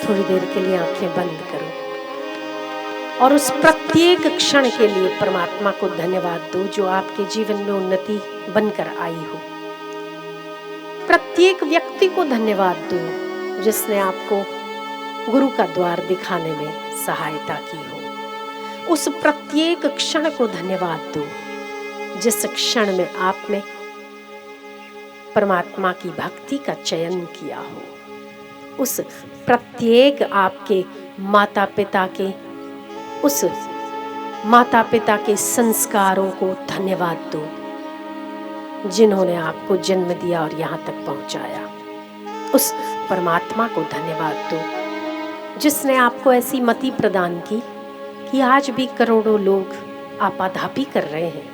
थोड़ी देर के लिए आंखें बंद करो और उस प्रत्येक क्षण के लिए परमात्मा को धन्यवाद दो जो आपके जीवन में उन्नति बनकर आई हो। प्रत्येक व्यक्ति को धन्यवाद दो जिसने आपको गुरु का द्वार दिखाने में सहायता की हो। उस प्रत्येक क्षण को धन्यवाद दो जिस क्षण में आपने परमात्मा की भक्ति का चयन किया हो। उस प्रत्येक आपके माता पिता के संस्कारों को धन्यवाद दो जिन्होंने आपको जन्म दिया और यहाँ तक पहुँचाया। उस परमात्मा को धन्यवाद दो जिसने आपको ऐसी मति प्रदान की कि आज भी करोड़ों लोग आपाधापी कर रहे हैं,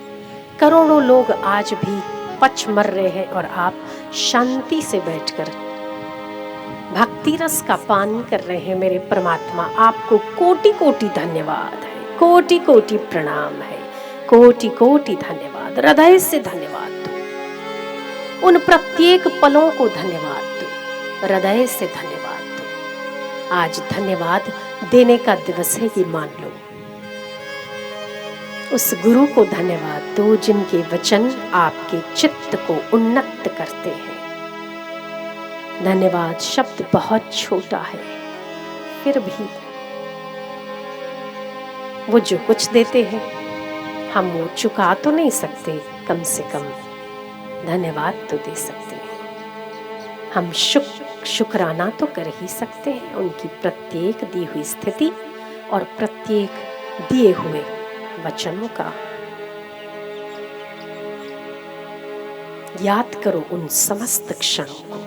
करोड़ों लोग आज भी पच मर रहे हैं और आप शांति से बैठकर भक्ति रस का पान कर रहे हैं। मेरे परमात्मा, आपको कोटि कोटि धन्यवाद है, कोटि कोटि प्रणाम है, कोटि कोटि धन्यवाद। हृदय से धन्यवाद दो, उन प्रत्येक पलों को धन्यवाद दो, हृदय से धन्यवाद दो। आज धन्यवाद देने का दिवस है, ये मान लो। उस गुरु को धन्यवाद दो जिनके वचन आपके चित्त को उन्नत करते हैं। धन्यवाद शब्द बहुत छोटा है, फिर भी वो जो कुछ देते हैं हम वो चुका तो नहीं सकते, कम से कम धन्यवाद तो दे सकते हैं। हम शुक्राना तो कर ही सकते हैं उनकी प्रत्येक दी हुई स्थिति और प्रत्येक दिए हुए वचनों का। याद करो उन समस्त क्षणों को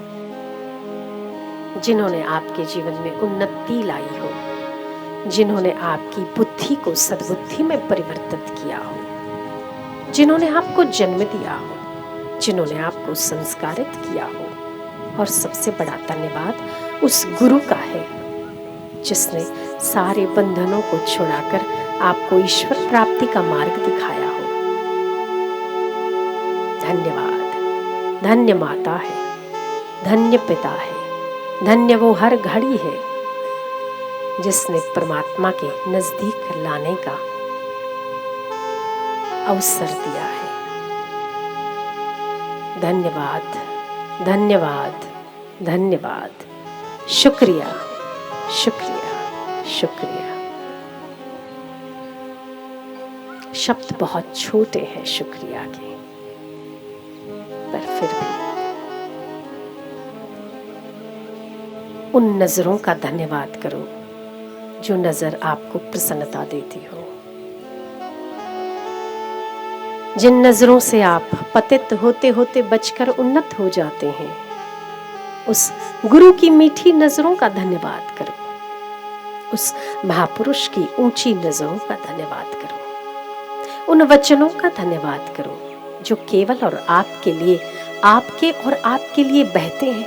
जिन्होंने आपके जीवन में उन्नति लाई हो, जिन्होंने आपकी बुद्धि को सद्बुद्धि में परिवर्तित किया हो, जिन्होंने आपको जन्म दिया हो, जिन्होंने आपको संस्कारित किया हो। और सबसे बड़ा धन्यवाद उस गुरु का है जिसने सारे बंधनों को छुड़ाकर आपको ईश्वर प्राप्ति का मार्ग दिखाया हो। धन्यवाद। धन्य माता है, धन्य पिता है, धन्य वो हर घड़ी है जिसने परमात्मा के नजदीक लाने का अवसर दिया है। धन्यवाद, धन्यवाद, धन्यवाद। शुक्रिया, शुक्रिया, शुक्रिया। शब्द बहुत छोटे हैं शुक्रिया के, पर फिर भी उन नजरों का धन्यवाद करो जो नजर आपको प्रसन्नता देती हो, जिन नजरों से आप पतित होते होते बचकर उन्नत हो जाते हैं। उस गुरु की मीठी नजरों का धन्यवाद करो, उस महापुरुष की ऊंची नजरों का धन्यवाद करो, उन वचनों का धन्यवाद करो जो केवल और आपके लिए, आपके और आपके लिए बहते हैं,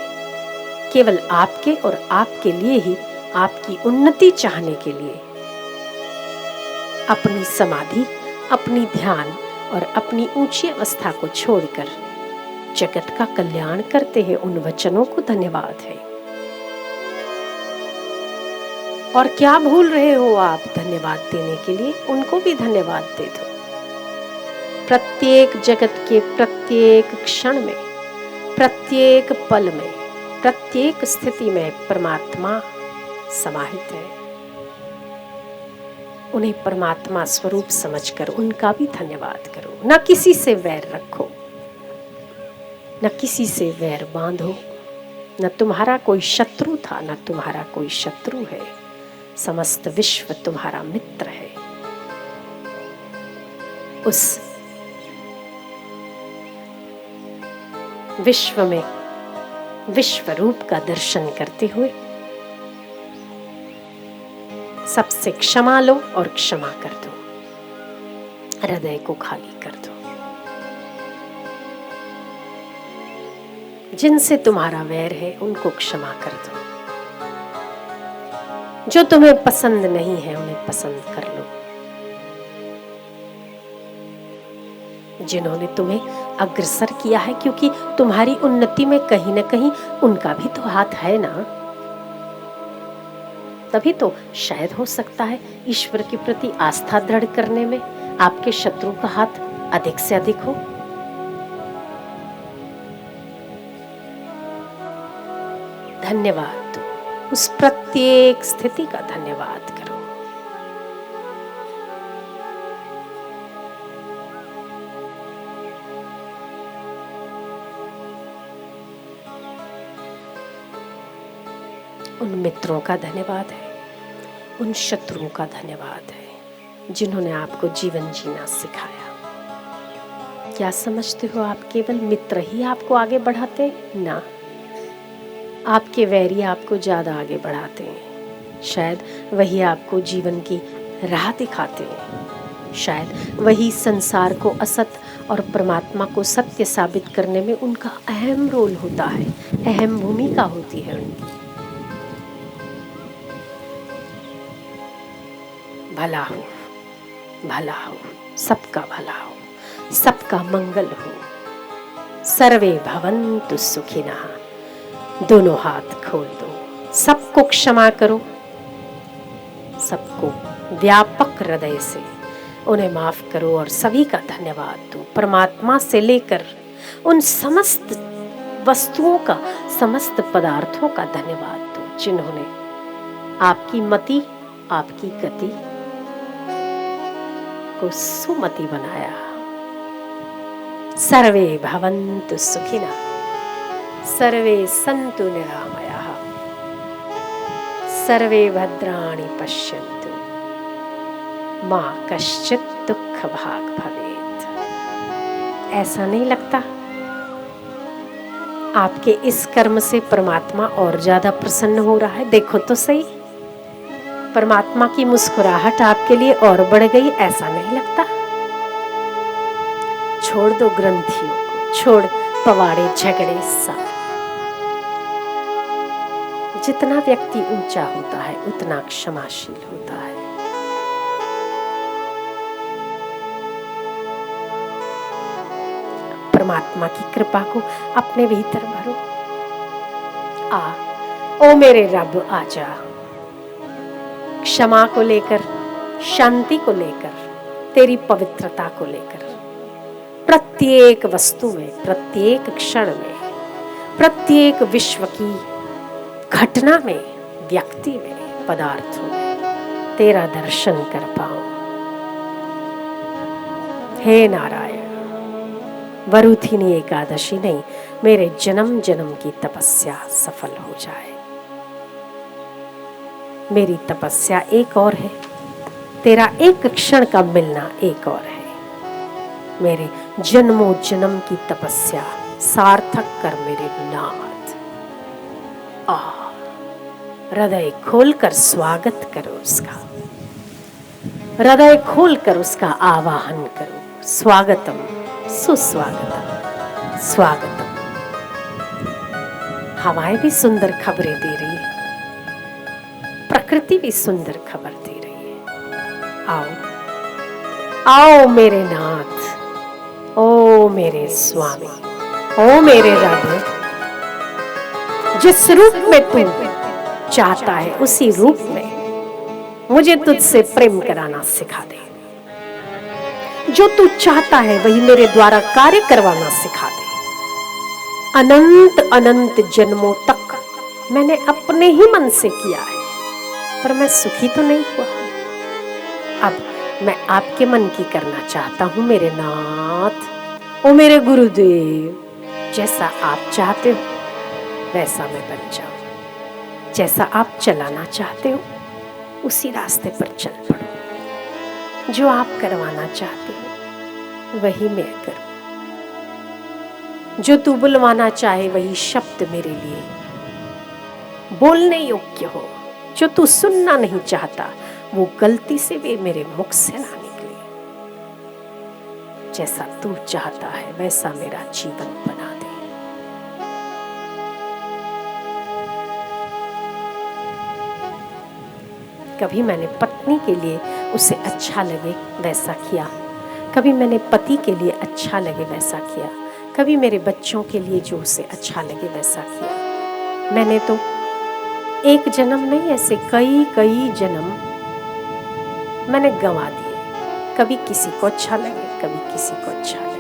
केवल आपके और आपके लिए ही, आपकी उन्नति चाहने के लिए अपनी समाधि, अपनी ध्यान और अपनी ऊंची अवस्था को छोड़कर जगत का कल्याण करते हैं। उन वचनों को धन्यवाद है। और क्या भूल रहे हो आप धन्यवाद देने के लिए? उनको भी धन्यवाद दे दो। प्रत्येक जगत के प्रत्येक क्षण में, प्रत्येक पल में, प्रत्येक स्थिति में परमात्मा समाहित है। उन्हें परमात्मा स्वरूप समझकर उनका भी धन्यवाद करो। न किसी से वैर रखो, न किसी से वैर बांधो। न तुम्हारा कोई शत्रु था, न तुम्हारा कोई शत्रु है। समस्त विश्व तुम्हारा मित्र है। उस विश्व में विश्व रूप का दर्शन करते हुए सबसे क्षमा लो और क्षमा कर दो। हृदय को खाली कर दो। जिनसे तुम्हारा वैर है उनको क्षमा कर दो। जो तुम्हें पसंद नहीं है उन्हें पसंद कर लो। जिन्होंने तुम्हें अग्रसर किया है, क्योंकि तुम्हारी उन्नति में कहीं ना कहीं उनका भी तो हाथ है ना। तभी तो शायद हो सकता है ईश्वर के प्रति आस्था दृढ़ करने में आपके शत्रु का हाथ अधिक से अधिक हो। धन्यवाद दो, उस प्रत्येक स्थिति का धन्यवाद करो। उन मित्रों का धन्यवाद है, उन शत्रुओं का धन्यवाद है जिन्होंने आपको जीवन जीना सिखाया। क्या समझते हो आप केवल मित्र ही आपको आगे बढ़ाते हैं? ना, आपके वैरी आपको ज्यादा आगे बढ़ाते हैं। शायद वही आपको जीवन की राह दिखाते हैं। शायद वही संसार को असत और परमात्मा को सत्य साबित करने में उनका अहम रोल होता है, अहम भूमिका होती है उनकी। भला हो, भला हो, सबका भला हो, सबका मंगल हो। सर्वे भवन्तु सुखिनः। दोनों हाथ खोल दो, सबको क्षमा करो, सबको व्यापक हृदय से उन्हें माफ करो और सभी का धन्यवाद दो। परमात्मा से लेकर उन समस्त वस्तुओं का, समस्त पदार्थों का धन्यवाद दो जिन्होंने आपकी मति, आपकी गति को सुमति बनाया। सर्वे भवन्तु सुखिनः, सर्वे सन्तु निरामयाः, सर्वे भद्राणि पश्यन्तु, मा कश्चित् दुःख भाग् भवेत्। ऐसा नहीं लगता आपके इस कर्म से परमात्मा और ज्यादा प्रसन्न हो रहा है? देखो तो सही, परमात्मा की मुस्कुराहट आपके लिए और बढ़ गई, ऐसा नहीं लगता? छोड़ दो ग्रंथियों को, छोड़ पवाड़े झगड़े सारे। जितना व्यक्ति ऊंचा होता है उतना क्षमाशील होता है। परमात्मा की कृपा को अपने भीतर भरो। ओ मेरे रब आजा, क्षमा को लेकर, शांति को लेकर, तेरी पवित्रता को लेकर, प्रत्येक वस्तु में, प्रत्येक क्षण में, प्रत्येक विश्व की घटना में, व्यक्ति में, पदार्थों में तेरा दर्शन कर पाऊं। हे नारायण, वरुथिनी एकादशी नहीं, मेरे जन्म जन्म की तपस्या सफल हो जाए। मेरी तपस्या एक और है, तेरा एक क्षण का मिलना एक और है। मेरे जन्मों जन्म की तपस्या सार्थक कर मेरे नाथ। हृदय खोलकर स्वागत करो उसका, हृदय खोलकर उसका आवाहन करो। स्वागतम, सुस्वागतम, स्वागतम। हवाएं भी सुंदर खबरें दे रही है, प्रकृति भी सुंदर खबर दे रही है। आओ आओ मेरे नाथ, ओ मेरे स्वामी, ओ मेरे रब, जिस रूप में तू चाहता है उसी रूप में मुझे तुझसे प्रेम कराना सिखा दे। जो तू चाहता है वही मेरे द्वारा कार्य करवाना सिखा दे। अनंत अनंत जन्मों तक मैंने अपने ही मन से किया है, पर मैं सुखी तो नहीं हुआ। अब मैं आपके मन की करना चाहता हूँ मेरे नाथ, ओ मेरे गुरुदेव। जैसा आप चाहते हो वैसा मैं बन जाऊं, जैसा आप चलाना चाहते हो उसी रास्ते पर चल पड़ो। जो आप करवाना चाहते हो वही मैं करूं, जो तू बुलवाना चाहे वही शब्द मेरे लिए बोलने योग्य हो। जो तू सुनना नहीं चाहता वो गलती से भी मेरे मुख से ना निकले। जैसा तू चाहता है वैसा मेरा जीवन बना दे। कभी मैंने पत्नी के लिए उसे अच्छा लगे वैसा किया, कभी मैंने पति के लिए अच्छा लगे वैसा किया, कभी मेरे बच्चों के लिए जो उसे अच्छा लगे वैसा किया। मैंने तो एक जन्म नहीं, ऐसे कई कई जन्म मैंने गंवा दिए। कभी किसी को अच्छा लगे, कभी किसी को अच्छा लगे।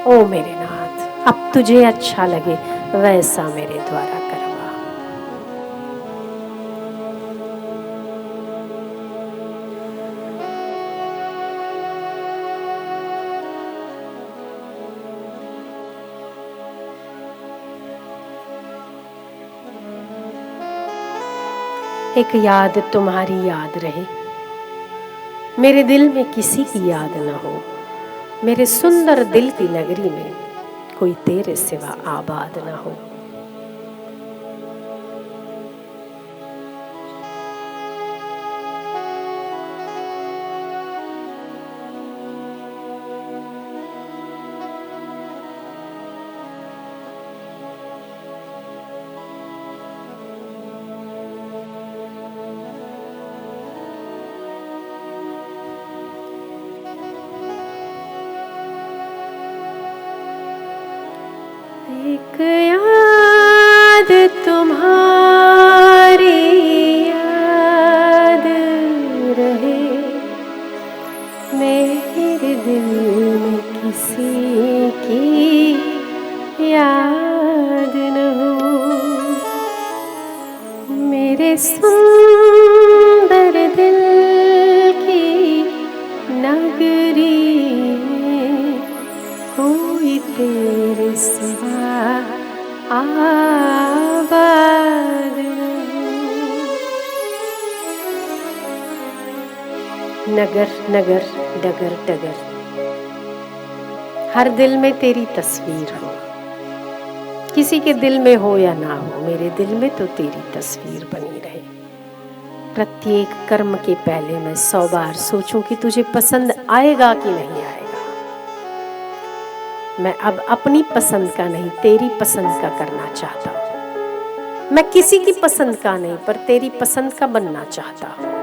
ओ मेरे नाथ, अब तुझे अच्छा लगे वैसा मेरे द्वारा करवा। एक याद तुम्हारी याद रहे, मेरे दिल में किसी की याद न हो। मेरे सुंदर दिल की नगरी में कोई तेरे सिवा आबाद न हो। एक याद तुम्हारी याद रहे, मेरे दिल में किसी की याद न हो। मेरे सुंदर दिल की नगरी में कोई तेरे सिवा आबाद न हो। नगर नगर डगर डगर, हर दिल में तेरी तस्वीर हो। किसी के दिल में हो या ना हो, मेरे दिल में तो तेरी तस्वीर बनी रहे। प्रत्येक कर्म के पहले मैं 100 बार सोचूं कि तुझे पसंद आएगा कि नहीं आएगा। मैं अब अपनी पसंद का नहीं, तेरी पसंद का करना चाहता हूँ। मैं किसी की पसंद का नहीं, पर तेरी पसंद का बनना चाहता हूँ।